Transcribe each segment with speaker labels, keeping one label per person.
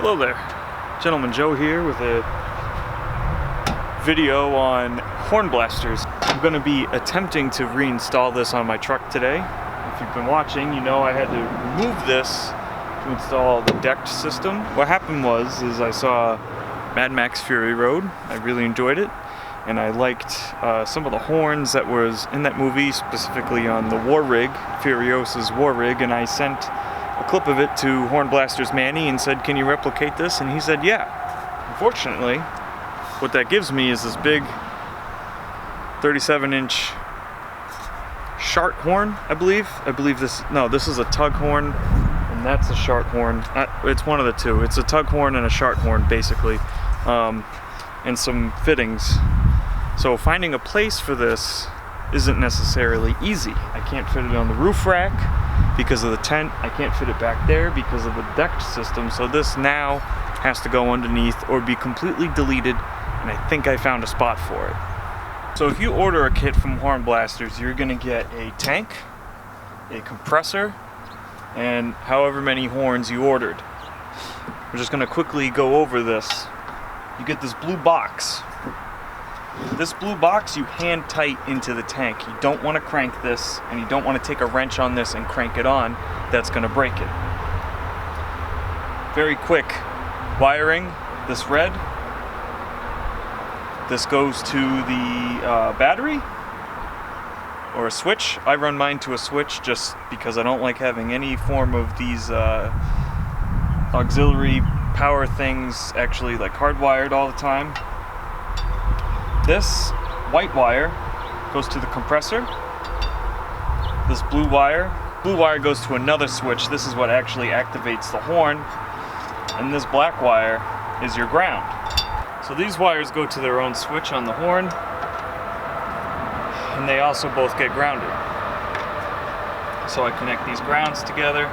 Speaker 1: Hello there, Gentleman Joe here with a video on Hornblasters. I'm going to be attempting to reinstall this on my truck today. If you've been watching, you know I had to remove this to install the decked system. What happened was I saw Mad Max Fury Road. I really enjoyed it, and I liked some of the horns that was in that movie, specifically on the war rig, Furiosa's war rig, and I sent a clip of it to Hornblasters Manny and said, "Can you replicate this?" And he said, "Yeah." Unfortunately, what that gives me is this big 37-inch shart horn, I believe. This is a tug horn, and that's a shart horn. It's one of the two. It's a tug horn and a shart horn, basically, and some fittings. So finding a place for this isn't necessarily easy. I can't fit it on the roof rack because of the tent. I can't fit it back there because of the decked system. So this now has to go underneath or be completely deleted, and I think I found a spot for it. So if you order a kit from Hornblasters, you're gonna get a tank, a compressor, and however many horns you ordered. We're just gonna quickly go over this. You get this blue box. This blue box you hand tight into the tank. You don't want to crank this, and you don't want to take a wrench on this and crank it on. That's going to break it. Very quick wiring. This red. This goes to the battery or a switch. I run mine to a switch just because I don't like having any form of these auxiliary power things actually like hardwired all the time. This white wire goes to the compressor. This blue wire goes to another switch. This is what actually activates the horn. And this black wire is your ground. So these wires go to their own switch on the horn, and they also both get grounded. So I connect these grounds together,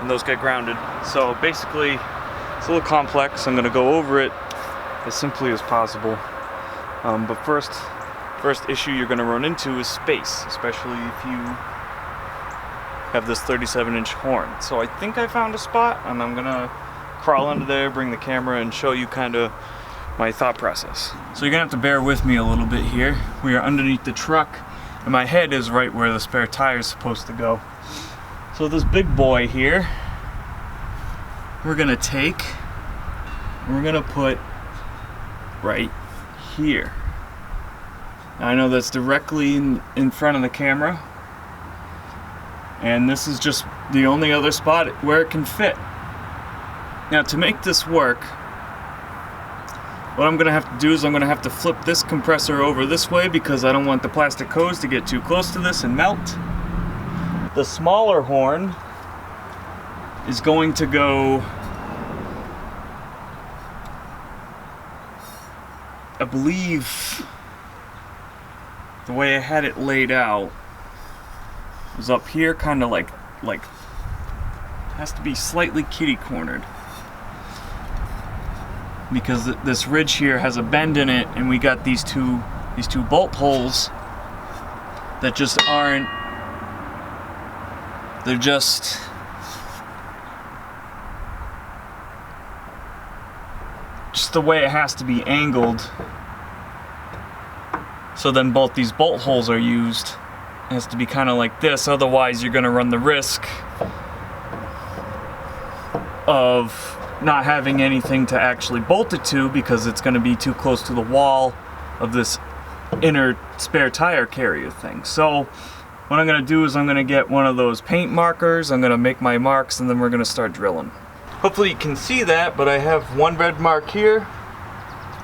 Speaker 1: and those get grounded. So basically, it's a little complex. I'm gonna go over it as simply as possible. But first issue you're gonna run into is space, especially if you have this 37-inch horn. So I think I found a spot, and I'm gonna crawl under there, bring the camera, and show you kind of my thought process. So you're gonna have to bear with me a little bit here. We are underneath the truck, and my head is right where the spare tire is supposed to go. So this big boy here, we're gonna take, and we're gonna put right here. Now, I know that's directly in front of the camera, and this is just the only other spot where it can fit. Now, to make this work, what I'm gonna have to do is I'm gonna have to flip this compressor over this way because I don't want the plastic hose to get too close to this and melt. The smaller horn is going to go, I believe the way I had it laid out was up here, kind of like has to be slightly kitty cornered because this ridge here has a bend in it, and we got these two bolt holes that just aren't, they're just the way it has to be angled. So then both these bolt holes are used. It has to be kind of like this, otherwise you're going to run the risk of not having anything to actually bolt it to because it's going to be too close to the wall of this inner spare tire carrier thing. So what I'm going to do is I'm going to get one of those paint markers, I'm going to make my marks, and then we're going to start drilling. Hopefully you can see that, but I have one red mark here,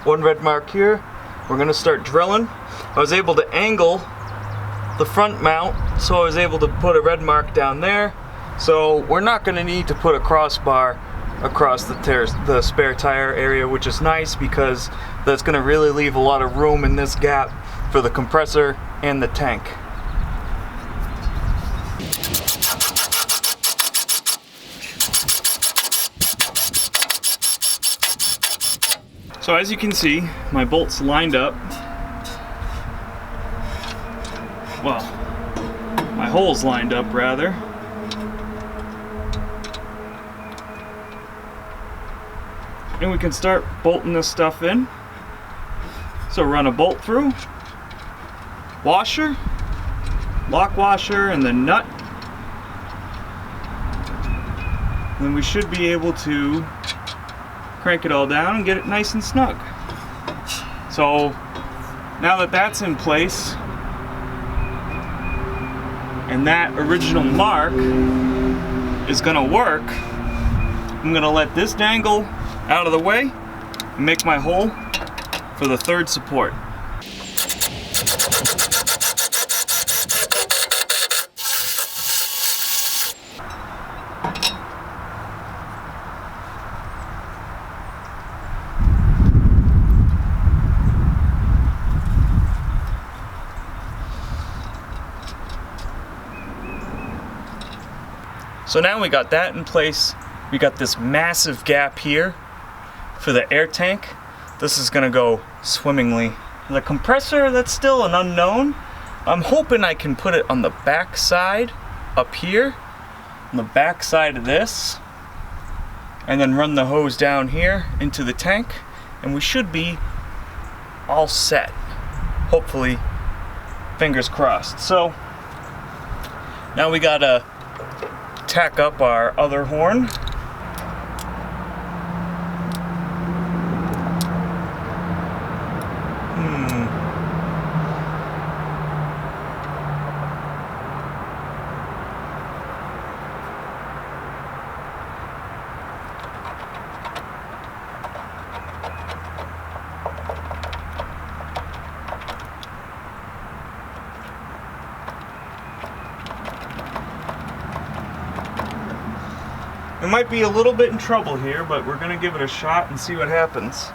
Speaker 1: one red mark here. We're gonna start drilling. I was able to angle the front mount, so I was able to put a red mark down there. So we're not gonna need to put a crossbar across the spare tire area, which is nice because that's gonna really leave a lot of room in this gap for the compressor and the tank. So as you can see, my bolts lined up. Well, my holes lined up rather. and we can start bolting this stuff in. So run a bolt through, washer, lock washer, and the nut. And then we should be able to crank it all down and get it nice and snug. So now that that's in place, and that original mark is gonna work, I'm gonna let this dangle out of the way and make my hole for the third support. So now we got that in place. We got this massive gap here for the air tank. This is gonna go swimmingly. The compressor, that's still an unknown. I'm hoping I can put it on the back side up here, on the back side of this, and then run the hose down here into the tank, and we should be all set. Hopefully, fingers crossed. So now we gotta tack up our other horn. We might be a little bit in trouble here, but we're gonna give it a shot and see what happens.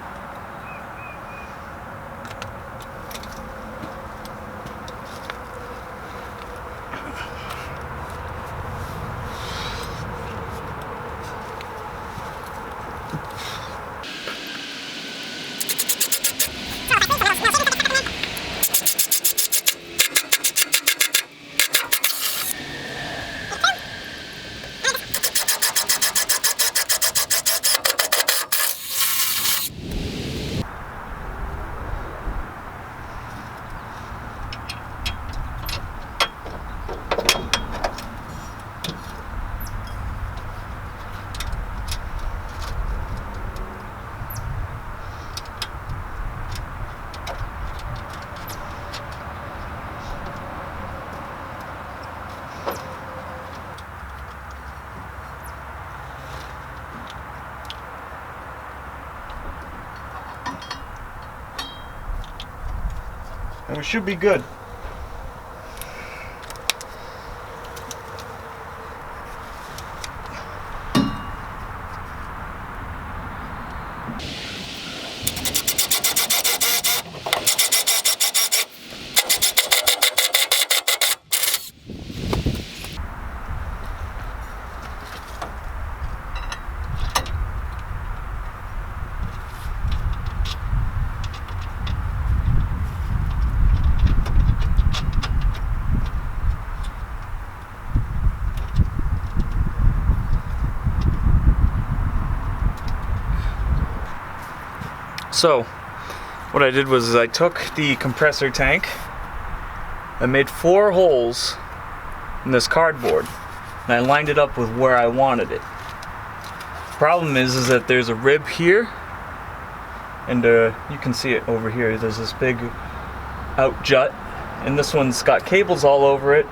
Speaker 1: And we should be good. So what I did was I took the compressor tank, I made 4 holes in this cardboard, and I lined it up with where I wanted it. Problem is that there's a rib here, and you can see it over here. There's this big out jut, and this one's got cables all over it.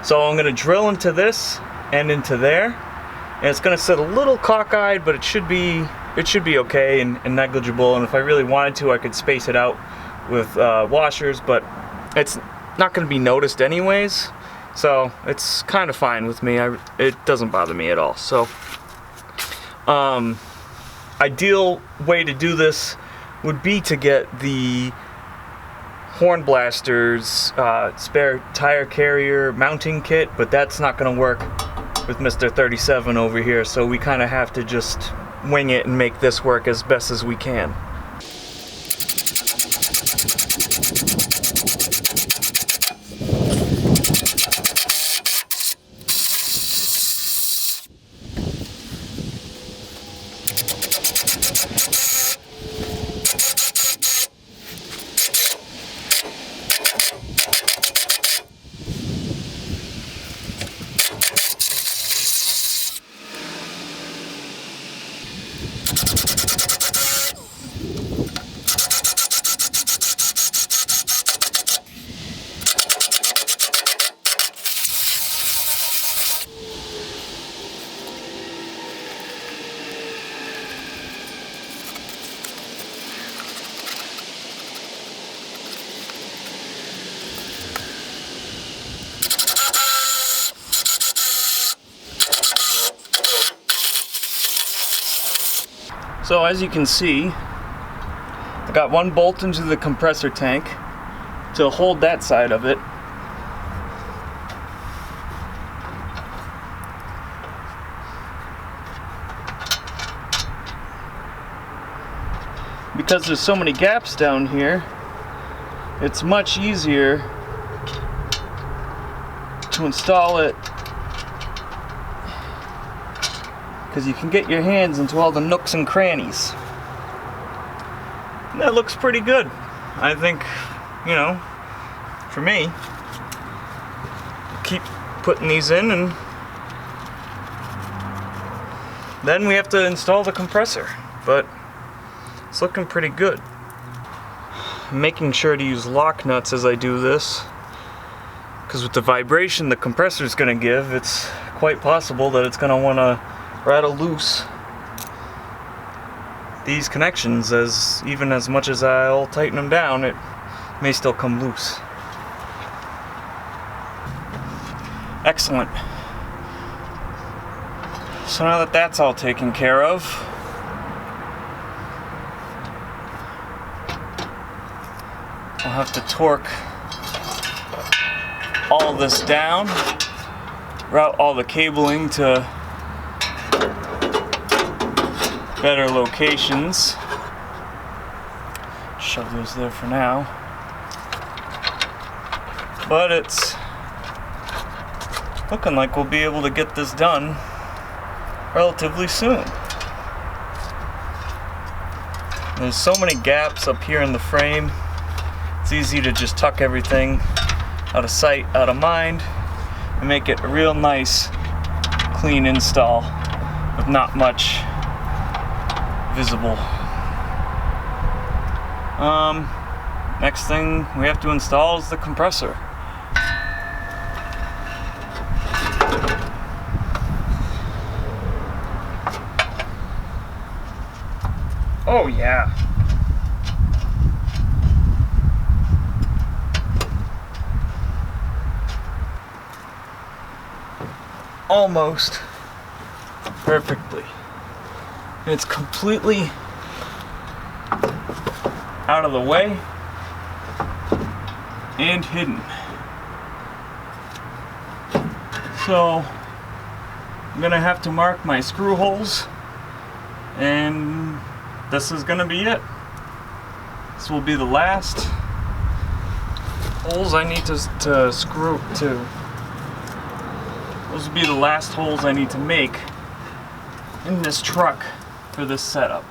Speaker 1: So I'm gonna drill into this and into there, and it's gonna sit a little cockeyed, but it should be okay and negligible. And if I really wanted to, I could space it out with washers, but it's not going to be noticed anyways, so it's kind of fine with me. It doesn't bother me at all. So ideal way to do this would be to get the Hornblasters spare tire carrier mounting kit, but that's not going to work with Mr. 37 over here, so we kind of have to just wing it and make this work as best as we can. So as you can see, I got one bolt into the compressor tank to hold that side of it. Because there's so many gaps down here, it's much easier to install it because you can get your hands into all the nooks and crannies. And that looks pretty good. I think, you know, for me, keep putting these in, and then we have to install the compressor, but it's looking pretty good. I'm making sure to use lock nuts as I do this, because with the vibration the compressor is going to give, it's quite possible that it's going to want to rattle loose these connections. As even as much as I'll tighten them down, it may still come loose. Excellent. So now that that's all taken care of, I'll have to torque all this down, route all the cabling to better locations. Shove those there for now. But it's looking like we'll be able to get this done relatively soon. There's so many gaps up here in the frame. It's easy to just tuck everything out of sight, out of mind, and make it a real nice, clean install with not much visible. Next thing we have to install is the compressor. Oh yeah. Almost perfectly. And it's completely out of the way and hidden. So I'm gonna have to mark my screw holes, and this is gonna be it. This will be the last holes I need to screw to. Those will be the last holes I need to make in this truck for this setup.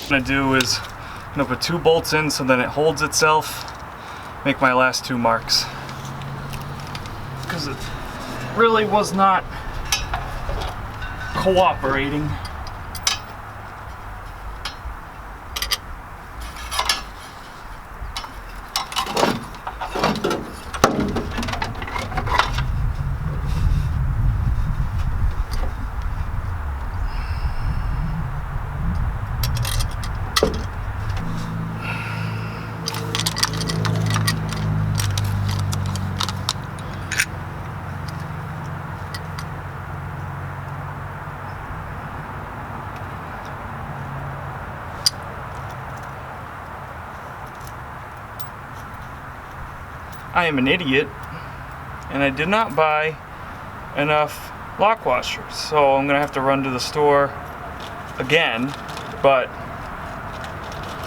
Speaker 1: What I'm gonna do is I'm gonna put 2 bolts in so then it holds itself, make my last 2 marks, because it really was not cooperating. I am an idiot, and I did not buy enough lock washers, so I'm gonna have to run to the store again, but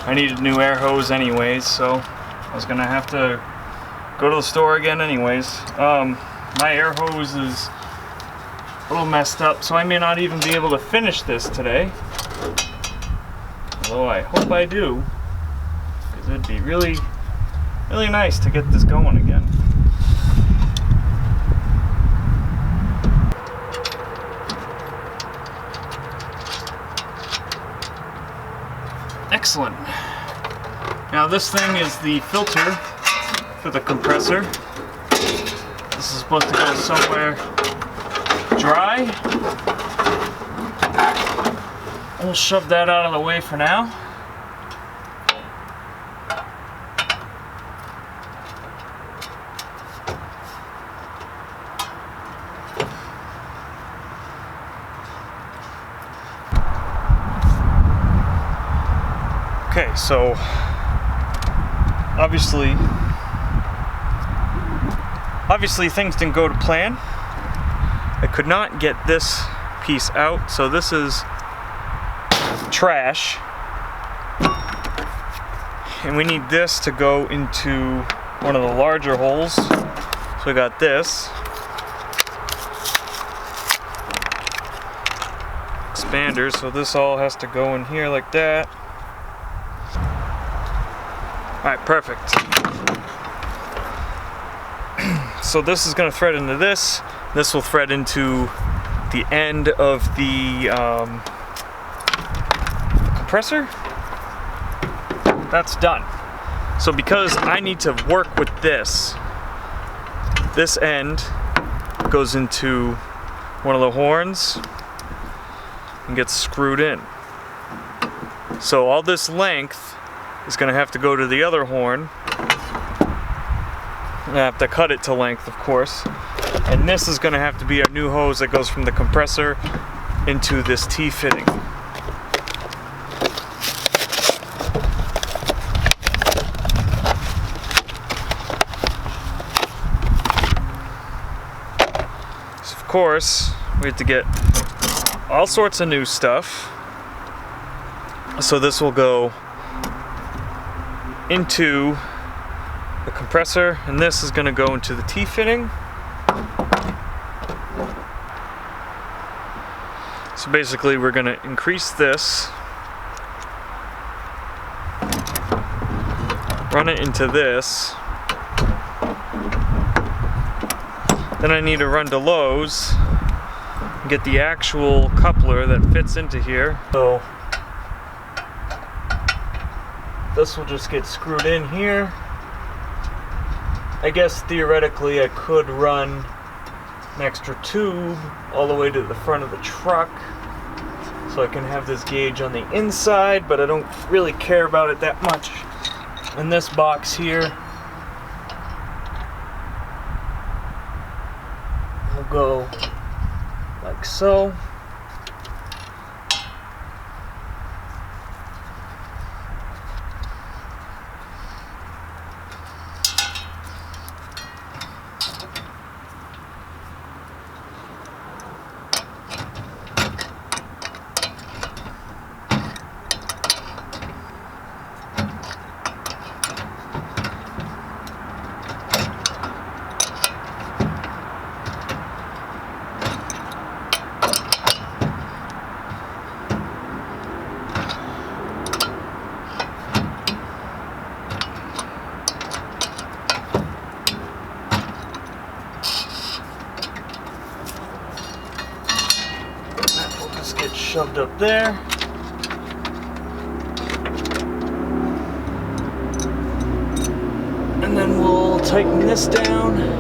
Speaker 1: I needed new air hose anyways, so I was gonna have to go to the store again anyways. My air hose is a little messed up, so I may not even be able to finish this today, although I hope I do, because it'd be really nice to get this going again. Excellent. Now this thing is the filter for the compressor. This is supposed to go somewhere dry. We'll shove that out of the way for now. Okay, so obviously things didn't go to plan. I could not get this piece out, so this is trash. And we need this to go into one of the larger holes. So we got this expander, so this all has to go in here like that. Alright, perfect. So this is going to thread into this. This will thread into the end of the compressor. That's done. So because I need to work with this end goes into one of the horns and gets screwed in. So all this length is going to have to go to the other horn. I have to cut it to length, of course. And this is going to have to be a new hose that goes from the compressor into this T-fitting. So of course, we have to get all sorts of new stuff. So this will go into the compressor, and this is going to go into the T-fitting. So basically we're going to increase this, run it into this, then I need to run to Lowe's and get the actual coupler that fits into here. So this will just get screwed in here. I guess theoretically I could run an extra tube all the way to the front of the truck so I can have this gauge on the inside, but I don't really care about it that much. And this box here will go like so. Shoved up there. And then we'll tighten this down.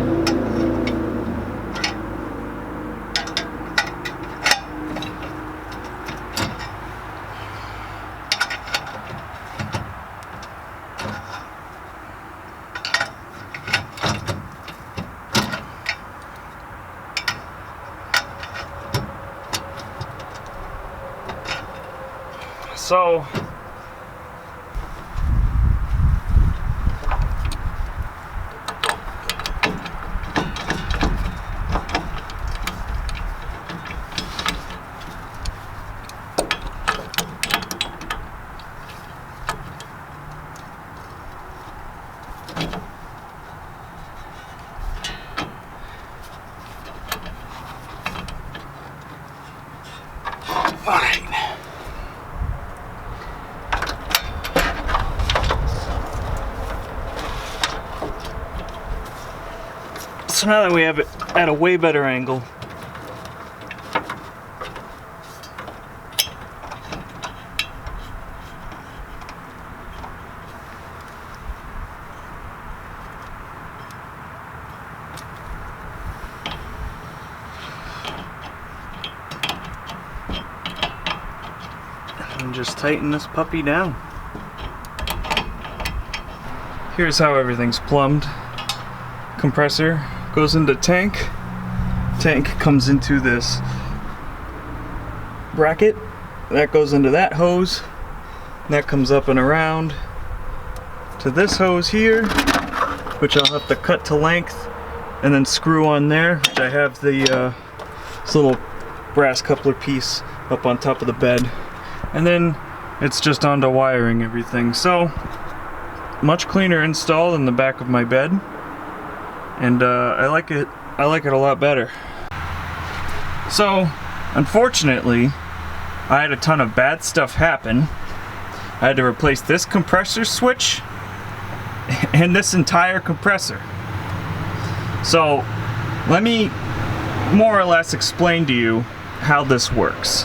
Speaker 1: So fine. So now that we have it at a way better angle, just tighten this puppy down. Here's how everything's plumbed. Compressor goes into tank. Tank comes into this bracket. That goes into that hose. That comes up and around to this hose here, which I'll have to cut to length and then screw on there, which I have the this little brass coupler piece up on top of the bed. And then it's just onto wiring everything. So much cleaner install than the back of my bed, and I like it a lot better. So unfortunately, I had a ton of bad stuff happen. I had to replace this compressor switch and this entire compressor. So let me more or less explain to you how this works.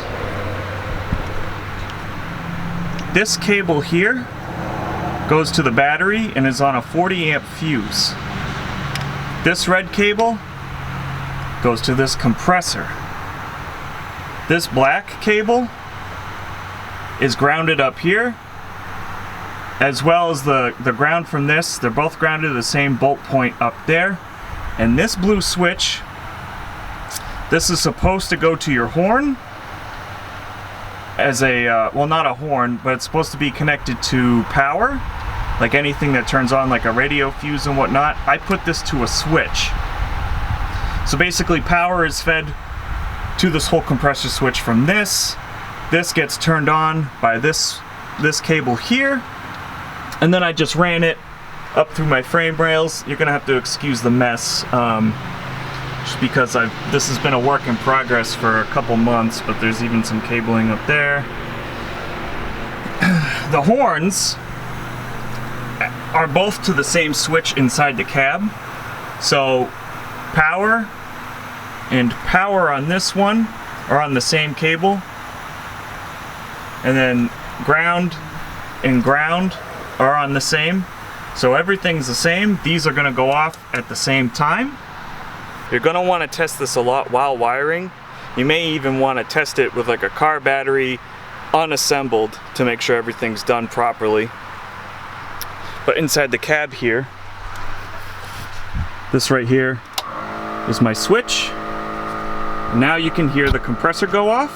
Speaker 1: This cable here goes to the battery and is on a 40 amp fuse. This red cable goes to this compressor. This black cable is grounded up here, as well as the ground from this. They're both grounded to the same bolt point up there. And this blue switch, this is supposed to go to your horn as a, well, not a horn, but it's supposed to be connected to power, like anything that turns on, like a radio fuse and whatnot. I put this to a switch. So basically power is fed to this whole compressor switch from this. This gets turned on by this cable here, and then I just ran it up through my frame rails. You're gonna have to excuse the mess, just because this has been a work in progress for a couple months, but there's even some cabling up there. The horns are both to the same switch inside the cab. So power and power on this one are on the same cable, and then ground and ground are on the same. So everything's the same. These are gonna go off at the same time. You're gonna wanna test this a lot while wiring. You may even wanna test it with like a car battery unassembled to make sure everything's done properly. But inside the cab here, this right here is my switch. Now you can hear the compressor go off.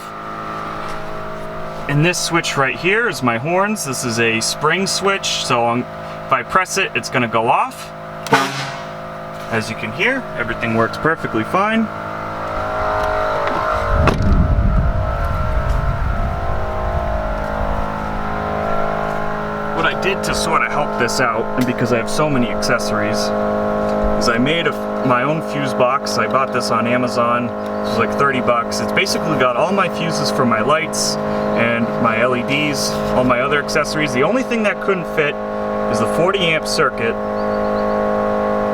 Speaker 1: And this switch right here is my horns. This is a spring switch, so if I press it, it's gonna go off. As you can hear, everything works perfectly fine. What I did to sort of help this out, and because I have so many accessories, is I made my own fuse box. I bought this on Amazon. It was like 30 bucks. It's basically got all my fuses for my lights and my LEDs, all my other accessories. The only thing that couldn't fit is the 40 amp circuit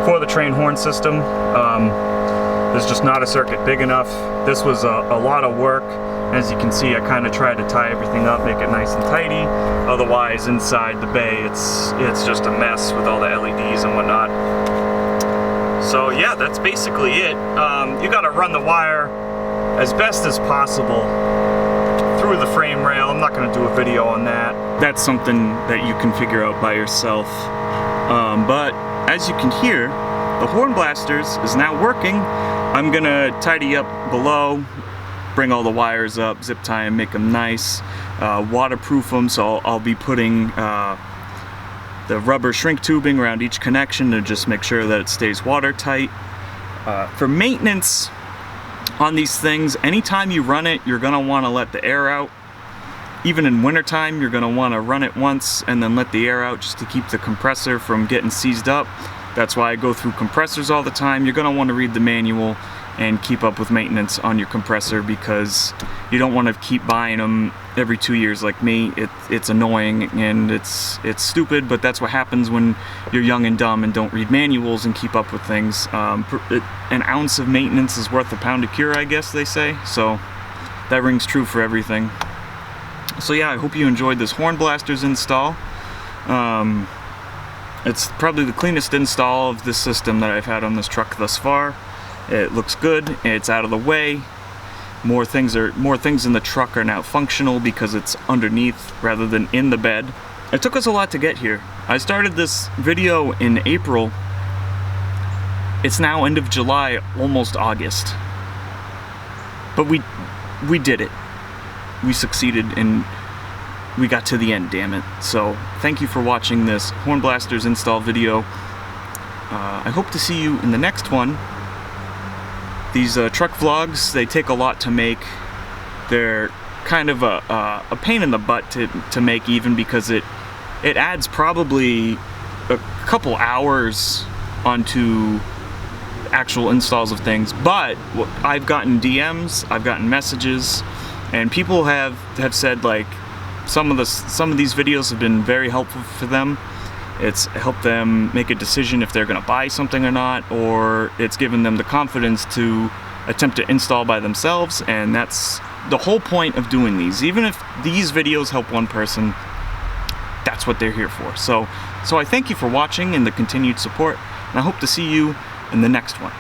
Speaker 1: for the train horn system. There's just not a circuit big enough. This was a lot of work. As you can see, I kind of tried to tie everything up, make it nice and tidy. Otherwise, inside the bay, it's just a mess with all the LEDs and whatnot. So yeah, that's basically it. You gotta run the wire as best as possible through the frame rail. I'm not gonna do a video on that. That's something that you can figure out by yourself. But as you can hear, the Hornblasters is now working. I'm gonna tidy up below, bring all the wires up, zip tie them, make them nice, waterproof them, so I'll be putting the rubber shrink tubing around each connection to just make sure that it stays watertight. For maintenance on these things, anytime you run it, you're gonna wanna let the air out. Even in wintertime, you're gonna wanna run it once and then let the air out just to keep the compressor from getting seized up. That's why I go through compressors all the time. You're gonna wanna read the manual and keep up with maintenance on your compressor, because you don't want to keep buying them every 2 years like me. It's annoying and it's stupid, but that's what happens when you're young and dumb and don't read manuals and keep up with things. An ounce of maintenance is worth a pound of cure, I guess they say, so that rings true for everything. So yeah, I hope you enjoyed this Hornblasters install. It's probably the cleanest install of this system that I've had on this truck thus far. It looks good, it's out of the way, More things in the truck are now functional because it's underneath rather than in the bed. It took us a lot to get here. I started this video in April. It's now end of July, almost August. But we did it. We succeeded and we got to the end, damn it. So thank you for watching this Hornblasters install video. I hope to see you in the next one. These truck vlogs, they take a lot to make. They're kind of a pain in the butt to make, even because it adds probably a couple hours onto actual installs of things. But I've gotten DMs, I've gotten messages, and people have said like some of these videos have been very helpful for them. It's helped them make a decision if they're going to buy something or not, or it's given them the confidence to attempt to install by themselves, and that's the whole point of doing these. Even if these videos help one person, that's what they're here for. So I thank you for watching and the continued support, and I hope to see you in the next one.